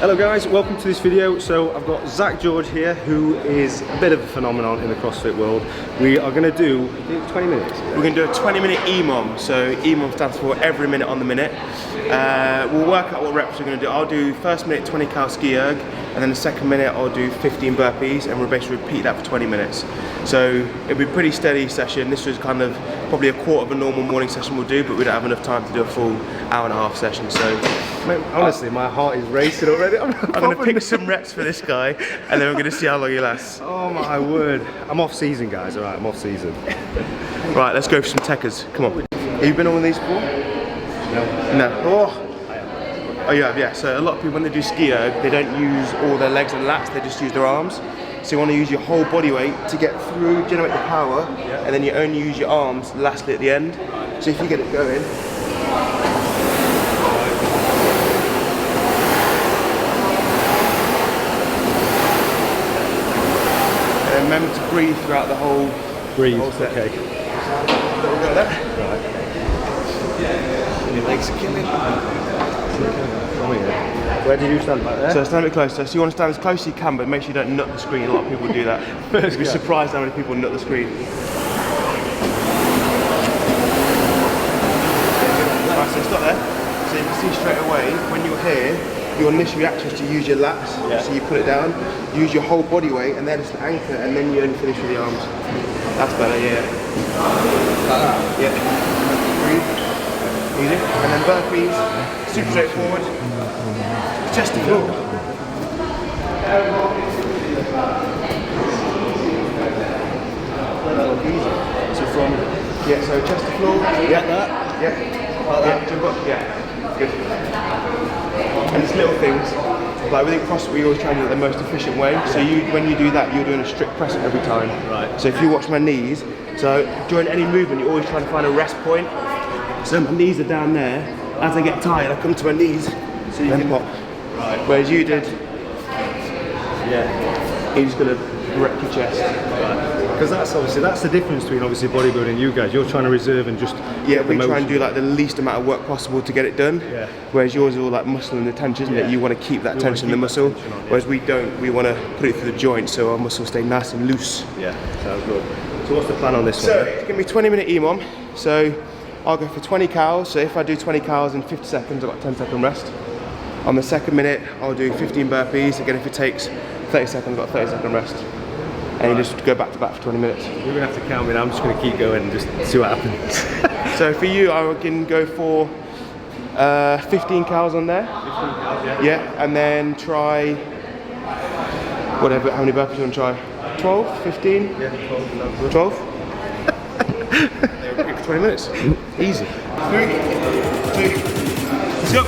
Hello guys, welcome to this video. So I've got Zack George here, who is a bit of a phenomenon in the CrossFit world. We are going to do 20 minutes. We're going to do a 20-minute EMOM. So EMOM stands for every minute on the minute. We'll work out what reps we're going to do. I'll do first minute 20 cal ski erg, and then the second minute I'll do 15 burpees, and we'll basically repeat that for 20 minutes. So it'll be a pretty steady session. This was kind of probably a quarter of a normal morning session we'll do, but we don't have enough time to do a full hour-and-a-half session. So mate, honestly, my heart is racing already. I'm going to pick some reps for this guy, and then we're going to see how long he lasts. Oh my word. I'm off season, guys. All right, I'm off season. Right, let's go for some techers. Come on. Have you been on one of these before? No. No. Oh, you have, yeah. So a lot of people, when they do ski erg, they don't use all their legs and lats, they just use their arms. So you want to use your whole body weight to get through, generate the power, and then you only use your arms lastly at the end. So if you get it going. And remember to breathe throughout the whole set. Okay. Right. Your legs are killing. Where do you stand, back there? So stand a bit closer. So you want to stand as close as you can, but make sure you don't nut the screen. A lot of people do that. You'd be surprised how many people nut the screen. Right, so stop there. So you can see straight away, when you're here, your initial reaction is to use your lats. Yeah. So you put it down, use your whole body weight, and then it's an anchor, and then you only finish with the arms. That's better, yeah. Yeah. Breathe. Easy. And then burpees, super straightforward. Chest to floor. So from, so chest to floor. Yeah, that. Yeah. Like that. Jump up. Yeah. Good. And it's little things. Like within CrossFit, we always try and do it the most efficient way. So when you do that, you're doing a strict press every time. Right. So if you watch my knees, so during any movement, you're always trying to find a rest point. So my knees are down there. As I get tired, I come to my knees. So you can pop. Right. Whereas you did, Yeah. you're just gonna wreck your chest. Because that's the difference between obviously bodybuilding and you guys. You're trying to reserve and just We try and do like the least amount of work possible to get it done. Yeah. Whereas yours is all like muscle and the tension, isn't it? You want to keep that tension in the muscle. Whereas we don't. We want to put it through the joint so our muscles stay nice and loose. Yeah, sounds good. So what's the plan on this one? So it's gonna be 20-minute EMOM. So I'll go for 20 cals. So if I do 20 cals in 50 seconds, I've got 10-second rest. On the second minute, I'll do 15 burpees. Again, if it takes 30 seconds, I've got 30-second rest. And you just go back to back for 20 minutes. You're gonna have to count me now. I'm just gonna keep going and just see what happens. So for you, I can go for 15 cals on there. 15 cows, yeah. Yeah, and then try whatever. How many burpees you want to try? 12, 15? Yeah, 12. 12? For 20 minutes. Easy. 3, 2, let's go.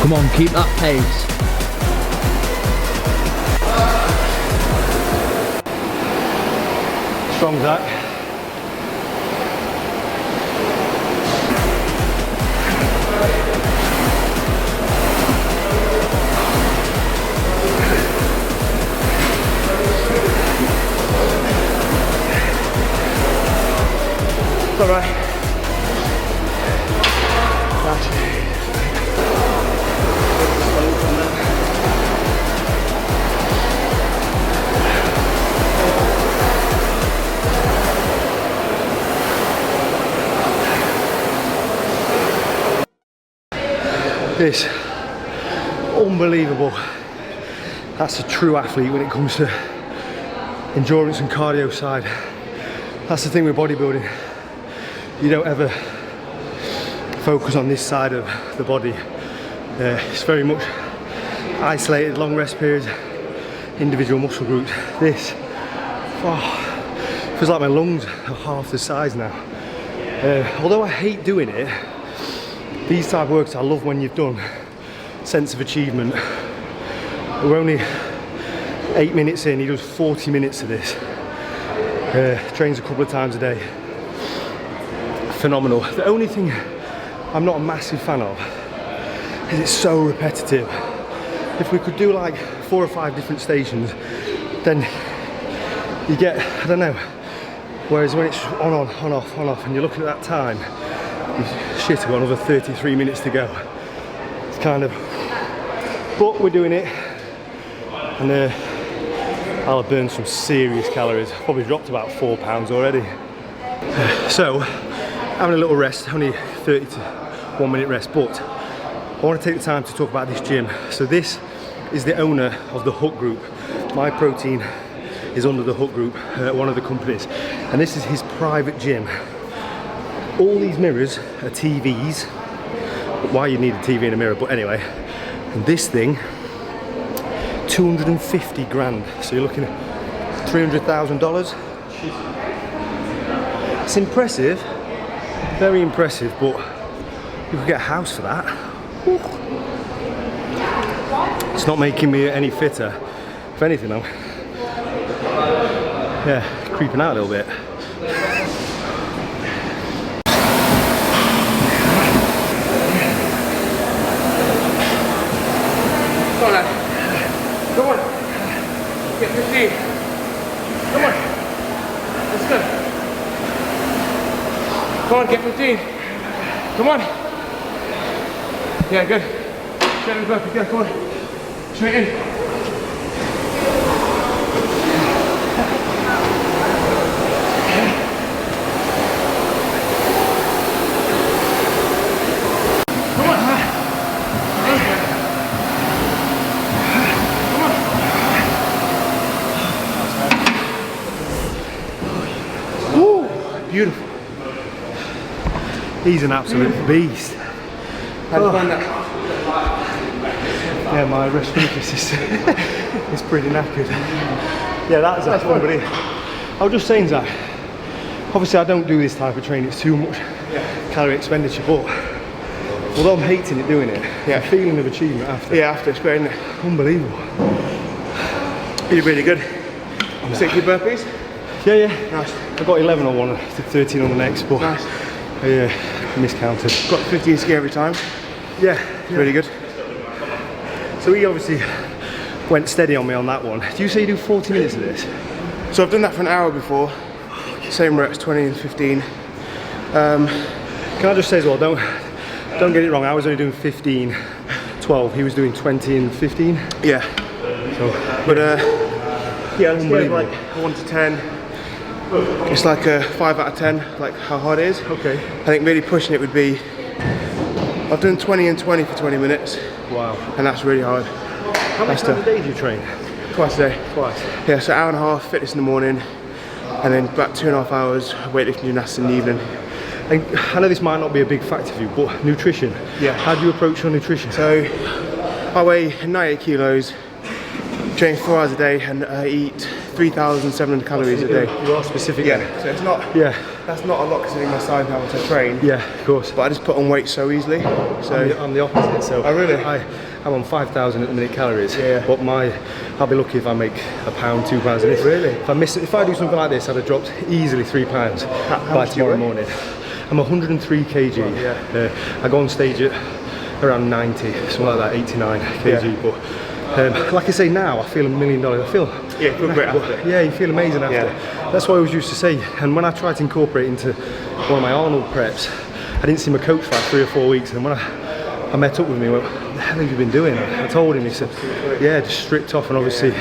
Come on, keep that pace. Strong, Zack. It's all right. This unbelievable. That's a true athlete when it comes to endurance and cardio side. That's the thing with bodybuilding. You don't ever focus on this side of the body. It's very much isolated, long rest periods, individual muscle groups. This feels like my lungs are half the size now. Although I hate doing it, these type of works I love when you've done sense of achievement. We're only 8 minutes in, he does 40 minutes of this. Trains a couple of times a day. phenomenal. The only thing I'm not a massive fan of is it's so repetitive. If we could do like 4 or 5 different stations, then you get, I don't know. Whereas when it's on off, and you're looking at that time, shit, I've got another 33 minutes to go. It's kind of, but we're doing it, and I'll have burned some serious calories. Probably dropped about 4 pounds already. So, having a little rest, only 30 to 1 minute rest, but I want to take the time to talk about this gym. So this is the owner of the Hook Group. My Protein is under the Hook Group, one of the companies, and this is his private gym. All these mirrors are TVs. Why you need a TV and a mirror, but anyway. And this thing, 250 grand. So you're looking at $300,000. It's impressive, very impressive, but you could get a house for that. It's not making me any fitter. If anything, I'm creeping out a little bit. Come on, lad. Come on. Get 15. Come on. Let's go. Come on, get 15. Come on. Yeah, good. Get him burpees. Yeah, come on. Straight in. Beautiful. He's an absolute beast. How do you find that? Yeah, my respiratory system is pretty knackered. Yeah, that's unbelievable. I was just saying, Zach, obviously I don't do this type of training, it's too much calorie expenditure, but although I'm hating it doing it, the feeling of achievement after. Yeah, after it's great, isn't it? Unbelievable. You did really good. 60 burpees? Yeah. Nice. I got 11 on one, I did 13 on the next, but nice. I miscounted. Got 15 ski every time. Yeah. Really good. So he obviously went steady on me on that one. Do you say you do 40 minutes of this? So I've done that for an hour before. Same reps, 20 and 15. Can I just say as well, don't get it wrong, I was only doing 15, 12. He was doing 20 and 15. Yeah. So, but yeah, let's go unbelievable. like 1 to 10. It's like a 5 out of 10, like how hard it is. Okay. I think really pushing it would be, I've done 20 and 20 for 20 minutes. Wow. And that's really hard. How many times a day do you train? Twice a day. Twice. Yeah, so hour and a half fitness in the morning, and then about 2.5 hours weightlifting gymnastics in the evening. And I know this might not be a big factor for you, but nutrition. Yeah. How do you approach your nutrition? So I weigh 98 kilos, train 4 hours a day, and I eat 3,700 calories a day. You are specific. Yeah, so it's not, that's not a lot considering my size now to train. Yeah, of course. But I just put on weight so easily. So I'm the opposite. So oh, really? I'm on 5,000 at the minute calories. Yeah. But I'll be lucky if I make £1, £2. And really? If I do something like this, I'd have dropped easily £3 by tomorrow morning. I'm 103 kg. Yeah. I go on stage at around 90, something like that, 89 kg. Yeah. But like I say now, I feel $1 million. I feel you feel great after. Yeah, you feel amazing after. Yeah. That's what I always used to say. And when I tried to incorporate into one of my Arnold preps, I didn't see my coach for like 3 or 4 weeks. And when I met up with him, he went, "What the hell have you been doing?" I told him. He said, "Yeah, just stripped off." And obviously,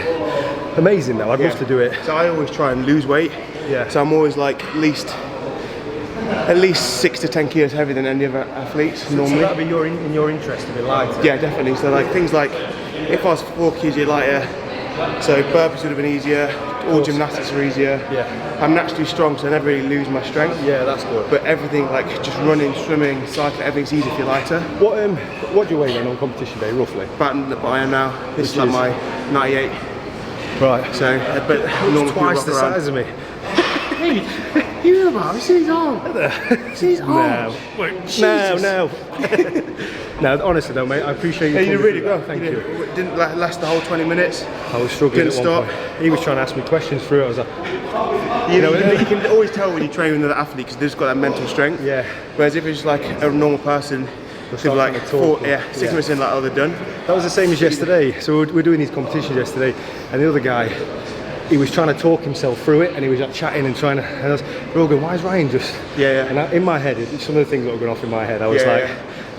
amazing though. I'd love to do it. So I always try and lose weight. Yeah. So I'm always like at least 6 to 10 kilos heavier than any other athletes normally. So that'd be in your interest to be lighter. Yeah, definitely. So like things like if I was 4 kg lighter, so burpees would have been easier. All gymnastics are easier. Yeah. I'm naturally strong, so I never really lose my strength. Yeah, that's good. But everything like just running, swimming, cycling, everything's easy if you're lighter. What do you weigh then on competition day, roughly? But I am now. This is like my 98. Right. So, but normal twice the people rock around. size of me. You about? Have you seen his arm? See his arm? No. No, honestly though, mate, I appreciate you. Yeah, you did really well. well. Thank you. It didn't last the whole 20 minutes. I was struggling Didn't at one stop. point. He was trying to ask me questions through it. I was like, You know, you can always tell when you train with another athlete because they've just got that mental strength. Yeah. Whereas if it's like a normal person, they're like 6 minutes in, like, oh, they're done. that was the same as yesterday. So we're doing these competitions yesterday, and the other guy, he was trying to talk himself through it, and he was like chatting and trying to. And I was, we're all going, why is Ryan just? Yeah. And in my head, some of the things that were going off in my head, I was like.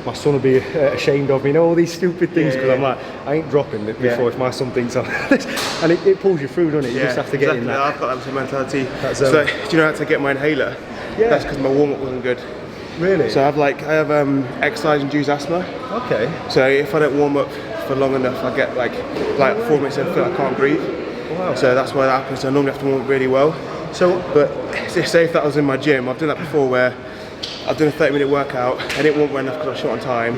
My son will be ashamed of me, you know, all these stupid things, because I'm like, I ain't dropping it before if my son thinks I'm this. And it pulls you through, doesn't it? You just have to get in that. I've got that mentality. So, do you know how to get my inhaler? Yeah. That's because my warm-up wasn't good. Really? So I have exercise-induced asthma. Okay. So if I don't warm up for long enough, I get like 4 minutes in, I feel like I can't breathe. Wow. So that's why that happens. So I normally have to warm up really well. So, But say if that was in my gym, I've done that before where I've done a 30-minute workout, I didn't want enough because I was short on time.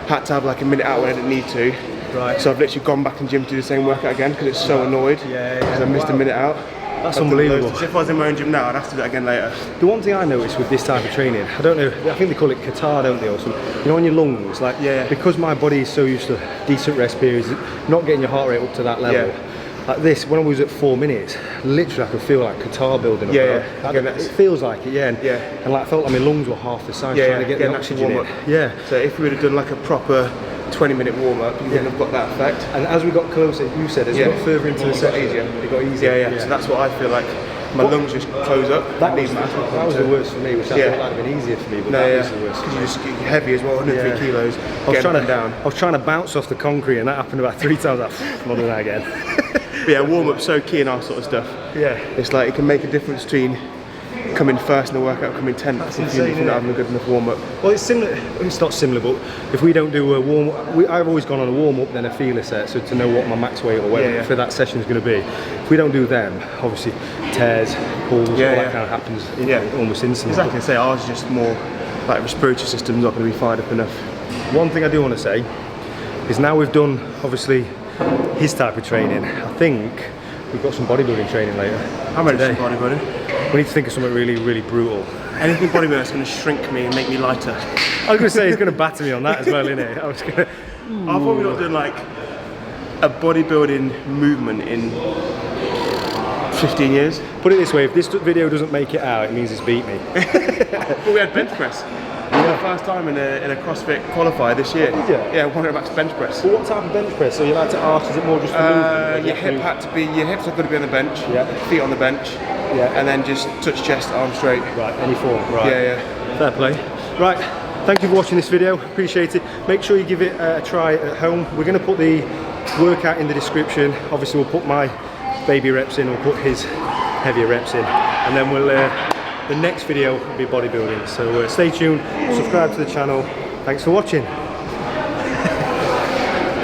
Had to have like a minute out when I didn't need to. Right. So I've literally gone back in the gym to do the same workout again because it's so annoyed. Because I missed a minute out. That's unbelievable. So if I was in my own gym now, I'd have to do it again later. The one thing I noticed with this type of training, I don't know, I think they call it catarrh, don't they, or something? You know, on your lungs, like, because my body is so used to decent rest periods, not getting your heart rate up to that level. Like this, when I was at 4 minutes, literally I could feel like catarrh building up. It feels like it, and like I felt like my lungs were half the size trying to get the oxygen in. So if we would have done like a proper 20-minute warm-up, you wouldn't have got that effect. And as we got closer, you said, as we got further into the session, it got easier. So that's what I feel like. My lungs just close up. That was the worst for me, which I thought that would have been easier for me, but that was the worst. Because you're heavy as well, 103 kilos. I was trying to bounce off the concrete, and that happened about 3 times. I'm not doing that again. But yeah, warm-up's so key in our sort of stuff. It's like it can make a difference between coming first in the workout, coming 10th if you're not having a good enough warm-up. Well, it's similar. It's not similar, but if we don't do a warm-up, I've always gone on a warm-up, then a feeler set, so to know what my max weight or whatever for that session is going to be. If we don't do them, obviously tears, pulls, all that kind of happens almost instantly. Exactly. Say ours is just more like respiratory system's not going to be fired up enough. One thing I do want to say is now we've done obviously his type of training, I think we've got some bodybuilding training later. I'm ready for bodybuilding. We need to think of something really, really brutal. Anything bodybuilding that's going to shrink me and make me lighter. I was going to say he's going to batter me on that as well, isn't he? I've probably not done like a bodybuilding movement in 15 years. Put it this way, if this video doesn't make it out, it means it's beat me. Well, we had bench press. The first time in a CrossFit qualifier this year. Yeah, one of max bench press. Well, what type of bench press? So you like to arch? Is it more just the movement? Your hips have got to be on the bench. Feet on the bench. And then just touch chest, arms straight. Right, any form. Right. Yeah. Fair play. Right. Thank you for watching this video. Appreciate it. Make sure you give it a try at home. We're going to put the workout in the description. Obviously, we'll put my baby reps in. We'll put his heavier reps in, and then we'll. The next video will be bodybuilding, so stay tuned, subscribe to the channel. Thanks for watching.